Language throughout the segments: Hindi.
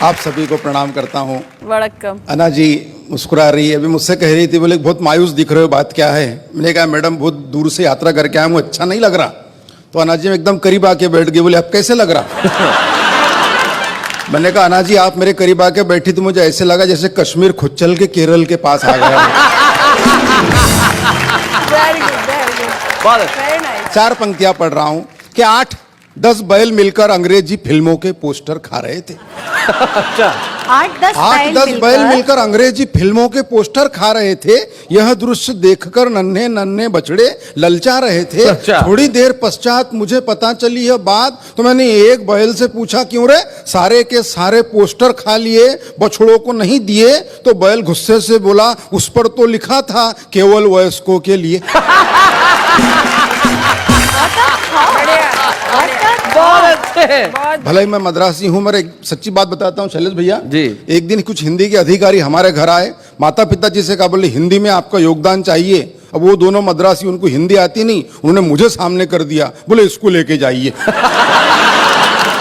आप सभी को प्रणाम करता हूँ। वड़क्कम। अन्ना जी मुस्कुरा रही है, अभी मुझसे कह रही थी, बोले बहुत मायूस दिख रहे हो, बात क्या है? मैंने कहा मैडम बहुत दूर से यात्रा करके आया हूँ, अच्छा नहीं लग रहा। तो अन्ना जी एकदम करीब आके बैठ गई, बोले अब कैसे लग रहा? मैंने कहा अन्ना जी आप मेरे करीब आके बैठी तो मुझे ऐसे लगा जैसे कश्मीर खुद चल के केरल के पास आ गया। Very good, very nice. 4 पंक्तियां पढ़ रहा हूँ कि 8-10 बैल मिलकर अंग्रेजी फिल्मों के पोस्टर खा रहे थे। अच्छा, 8-10 बैल मिलकर अंग्रेजी फिल्मों के पोस्टर खा रहे थे। यह दृश्य देखकर नन्हे नन्हे बछड़े ललचा रहे थे। अच्छा। थोड़ी देर पश्चात मुझे पता चली यह बात, तो मैंने एक बैल से पूछा क्यों रे, सारे के सारे पोस्टर खा लिए, बछड़ों को नहीं दिए? तो बैल गुस्से से बोला उस पर तो लिखा था केवल वयस्कों के लिए। बहुत अच्छे। भले ही मैं मद्रासी हूँ, मगर एक सच्ची बात बताता हूँ शैलेश भैया जी। एक दिन कुछ हिंदी के अधिकारी हमारे घर आए, माता पिता जी से कहा, बोले हिंदी में आपका योगदान चाहिए। अब वो दोनों मद्रासी, उनको हिंदी आती नहीं, उन्होंने मुझे सामने कर दिया, बोले इसको लेके जाइए।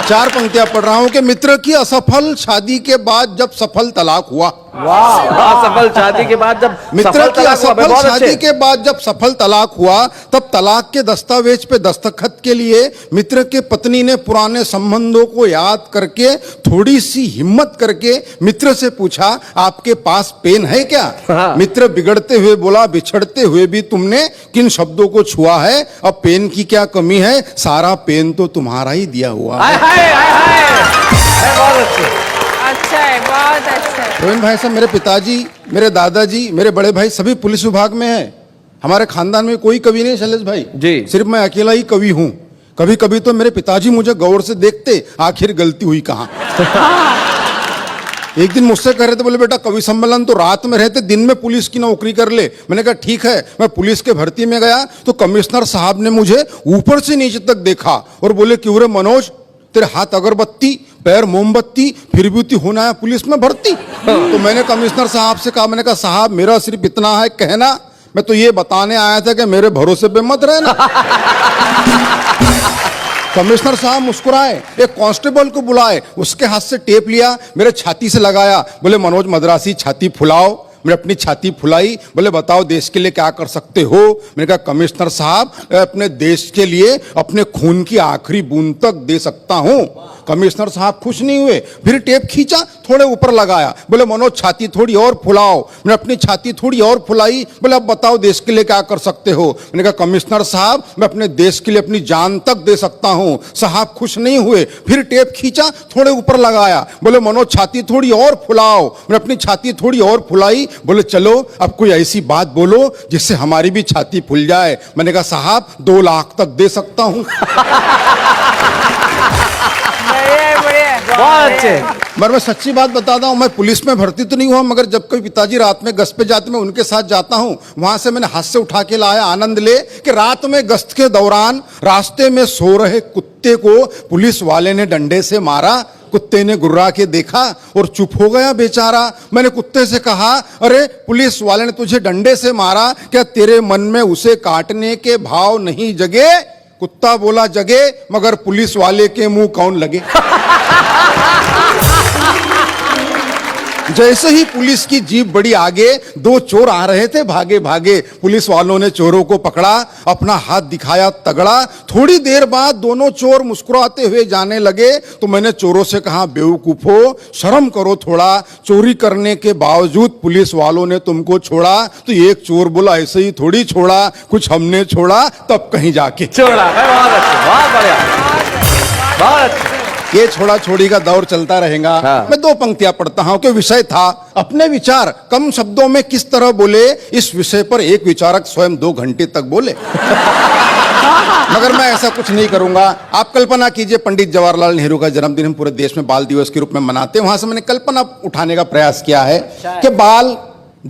4 पंक्तियां पढ़ रहा हूं कि मित्र की असफल शादी के बाद जब सफल तलाक हुआ। वाह, सफल शादी के बाद जब मित्र की असफल बहुत शादी अच्छे। के बाद जब सफल तलाक हुआ, तब तलाक के दस्तावेज पे दस्तखत के लिए मित्र के पत्नी ने पुराने संबंधों को याद करके थोड़ी सी हिम्मत करके मित्र से पूछा आपके पास पेन है क्या? हाँ। मित्र बिगड़ते हुए बोला बिछड़ते हुए भी तुमने किन शब्दों को छुआ है, अब पेन की क्या कमी है, सारा पेन तो तुम्हारा ही दिया हुआ है। बहुत अच्छे। अच्छा है, बहुत अच्छा है। रोहिन भाई साहब, मेरे पिताजी, मेरे दादाजी, मेरे बड़े भाई सभी पुलिस विभाग में हैं। हमारे खानदान में कोई कवि नहीं शैलेश भाई जी। सिर्फ मैं अकेला ही कवि हूँ। कभी कभी तो मेरे पिताजी मुझे गौर से देखते, आखिर गलती हुई कहाँ। एक दिन मुझसे कह रहे थे, बोले बेटा कवि सम्मेलन तो रात में रहते, दिन में पुलिस की नौकरी कर ले। मैंने कहा ठीक है। मैं पुलिस के भर्ती में गया तो कमिश्नर साहब ने मुझे ऊपर से नीचे तक देखा और बोले क्यों रे मनोज, तेरे हाथ अगरबत्ती, पैर मोमबत्ती, फिर भी होना है पुलिस में भर्ती? तो मैंने कमिश्नर साहब से कहा, मैंने कहा साहब मेरा सिर्फ इतना है कहना, मैं तो ये बताने आया था कि मेरे भरोसे पे मत रहना। कमिश्नर साहब मुस्कुराए, एक कांस्टेबल को बुलाए, उसके हाथ से टेप लिया, मेरे छाती से लगाया, बोले मनोज मद्रासी छाती फुलाओ। मैंने अपनी छाती फुलाई, बोले बताओ देश के लिए क्या कर सकते हो? मैंने कहा कमिश्नर साहब अपने देश के लिए अपने खून की आखिरी बूंद तक दे सकता हूं। कमिश्नर साहब खुश नहीं हुए, फिर टेप खींचा, थोड़े ऊपर लगाया, बोले मनोज छाती थोड़ी और फुलाओ। मैंने अपनी छाती थोड़ी और फुलाई, बोले अब बताओ देश के लिए क्या कर सकते हो? मैंने कहा कमिश्नर साहब मैं अपने देश के लिए अपनी जान तक दे सकता हूं। साहब खुश नहीं हुए, फिर टेप खींचा, थोड़े ऊपर लगाया, बोले मनोज छाती थोड़ी और फुलाओ। मैंने अपनी छाती थोड़ी और फुलाई, बोले चलो अब कोई ऐसी बात बोलो जिससे हमारी भी छाती फूल जाए। मैंने कहा साहब 2 लाख तक दे सकता हूं। बहुत अच्छे। मगर मैं सच्ची बात बताता हूं, मैं पुलिस में भर्ती तो नहीं हुआ, मगर जब कोई पिताजी रात में गश्त पे जाते मैं उनके साथ जाता हूं, वहां से मैंने हाथ से उठा के लाया आनंद ले कि रात में गश्त के दौरान रास्ते में सो रहे कुत्ते को पुलिस वाले ने डंडे से मारा। कुत्ते ने गुर्रा के देखा और चुप हो गया बेचारा। मैंने कुत्ते से कहा अरे पुलिस वाले ने तुझे डंडे से मारा, क्या तेरे मन में उसे काटने के भाव नहीं जगे? कुत्ता बोला जगे, मगर पुलिस वाले के मुंह कौन लगे? जैसे ही पुलिस की जीप बड़ी आगे, 2 चोर आ रहे थे भागे भागे। पुलिस वालों ने चोरों को पकड़ा, अपना हाथ दिखाया तगड़ा। थोड़ी देर बाद दोनों चोर मुस्कुराते हुए जाने लगे तो मैंने चोरों से कहा बेवकूफो शर्म करो थोड़ा, चोरी करने के बावजूद पुलिस वालों ने तुमको छोड़ा। तो एक चोर बोला ऐसे ही थोड़ी छोड़ा, कुछ हमने छोड़ा तब कहीं जाके छोड़ा। बहुत अच्छे, बहुत बढ़िया, बहुत अच्छे। ये छोड़ा छोड़ी का दौर चलता रहेगा। हाँ। मैं 2 पंक्तियां पढ़ता हूं कि विषय था अपने विचार कम शब्दों में किस तरह बोले। इस विषय पर एक विचारक स्वयं 2 घंटे तक बोले। मगर मैं ऐसा कुछ नहीं करूंगा। आप कल्पना कीजिए पंडित जवाहरलाल नेहरू का जन्मदिन हम पूरे देश में बाल दिवस के रूप में मनाते हैं। वहां से मैंने कल्पना उठाने का प्रयास किया है कि बाल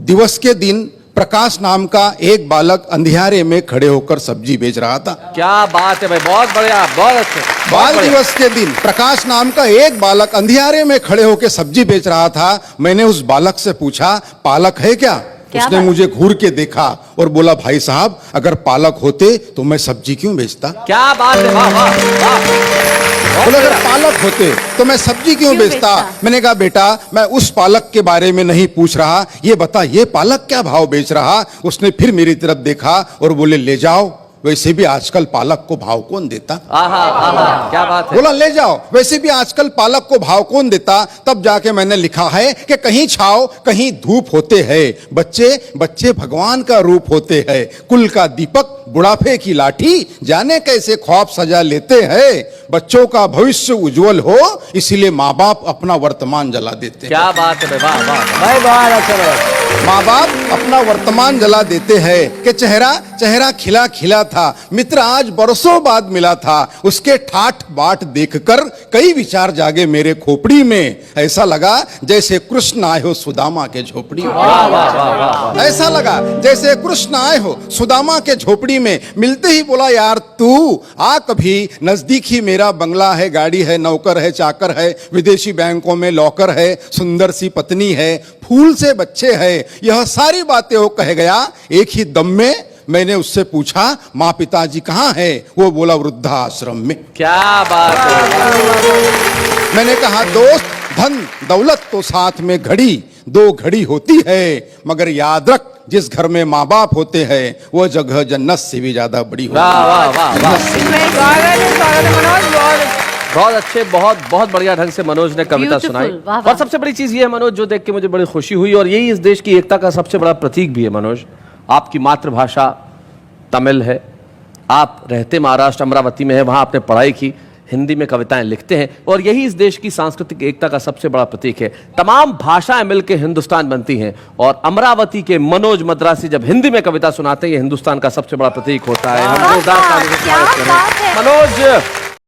दिवस के दिन प्रकाश नाम का एक बालक अंधियारे में खड़े होकर सब्जी बेच रहा था। क्या बात है भाई, बहुत बढ़िया, बहुत अच्छे। बाल दिवस के दिन प्रकाश नाम का एक बालक अंधियारे में खड़े होकर सब्जी बेच रहा था। मैंने उस बालक से पूछा पालक है क्या? उसने मुझे घूर के देखा और बोला भाई साहब अगर पालक होते तो मैं सब्जी क्यों बेचता? क्या बात है, वाह वाह वाह। बोले अगर पालक होते तो मैं सब्जी क्यों बेचता? मैंने कहा बेटा मैं उस पालक के बारे में नहीं पूछ रहा, ये बता ये पालक क्या भाव बेच रहा? उसने फिर मेरी तरफ देखा और बोले ले जाओ, वैसे भी आजकल पालक को भाव कौन देता? आहा आहा, क्या बात है। बोला ले जाओ, वैसे भी आजकल पालक को भाव कौन देता? तब जाके मैंने लिखा है कि कहीं छाव कहीं धूप होते हैं, बच्चे बच्चे भगवान का रूप होते हैं, कुल का दीपक बुढ़ापे की लाठी, जाने कैसे ख्वाब सजा लेते हैं, बच्चों का भविष्य उज्जवल हो इसीलिए माँ बाप अपना वर्तमान जला देते हैं। क्या बात है वाह वाह भाई, बहुत अच्छा लगा। माँ बाप अपना वर्तमान जला देते हैं कि चेहरा चेहरा खिला खिला था, मित्र आज बरसों बाद मिला था, उसके ठाठ बाट देखकर कई विचार जागे मेरे खोपड़ी में, ऐसा लगा जैसे कृष्ण आए हो सुदामा के झोपड़ी में। वाह वाह वाह वाह। ऐसा लगा जैसे कृष्ण आए हो सुदामा के झोपड़ी में, मिलते ही बोला यार तू आ कभी, नजदीक ही मेरा बंगला है, गाड़ी है, नौकर है, चाकर है, विदेशी बैंकों में लॉकर है, सुंदर सी पत्नी है, फूल से बच्चे है, यह सारी बातें वो कह गया एक ही दम में। मैंने उससे पूछा माँ पिताजी कहाँ है? वो बोला वृद्धाश्रम में। क्या बात है। मैंने कहा दोस्त धन दौलत तो साथ में घड़ी दो घड़ी होती है, मगर याद रख जिस घर में माँ बाप होते हैं वो जगह जन्नत से भी ज्यादा बड़ी होती है। वाह वाह वाह वाह, स्वागत है मनोज, बहुत अच्छे, बहुत बढ़िया ढंग से मनोज ने कविता Beautiful, सुनाई। वाह, वाह। और सबसे बड़ी चीज ये है मनोज, जो देख के मुझे बड़ी खुशी हुई, और यही इस देश की एकता का सबसे बड़ा प्रतीक भी है मनोज। आपकी मातृभाषा तमिल है, आप रहते महाराष्ट्र अमरावती में है, वहां आपने पढ़ाई की, हिंदी में कविताएं लिखते हैं, और यही इस देश की सांस्कृतिक एकता का सबसे बड़ा प्रतीक है। तमाम भाषाएं मिलकर हिंदुस्तान बनती हैं, और अमरावती के मनोज मद्रासी जब हिंदी में कविता सुनाते हैं, ये हिंदुस्तान का सबसे बड़ा प्रतीक होता है। हम जोरदार तालियों से स्वागत करें। मनोज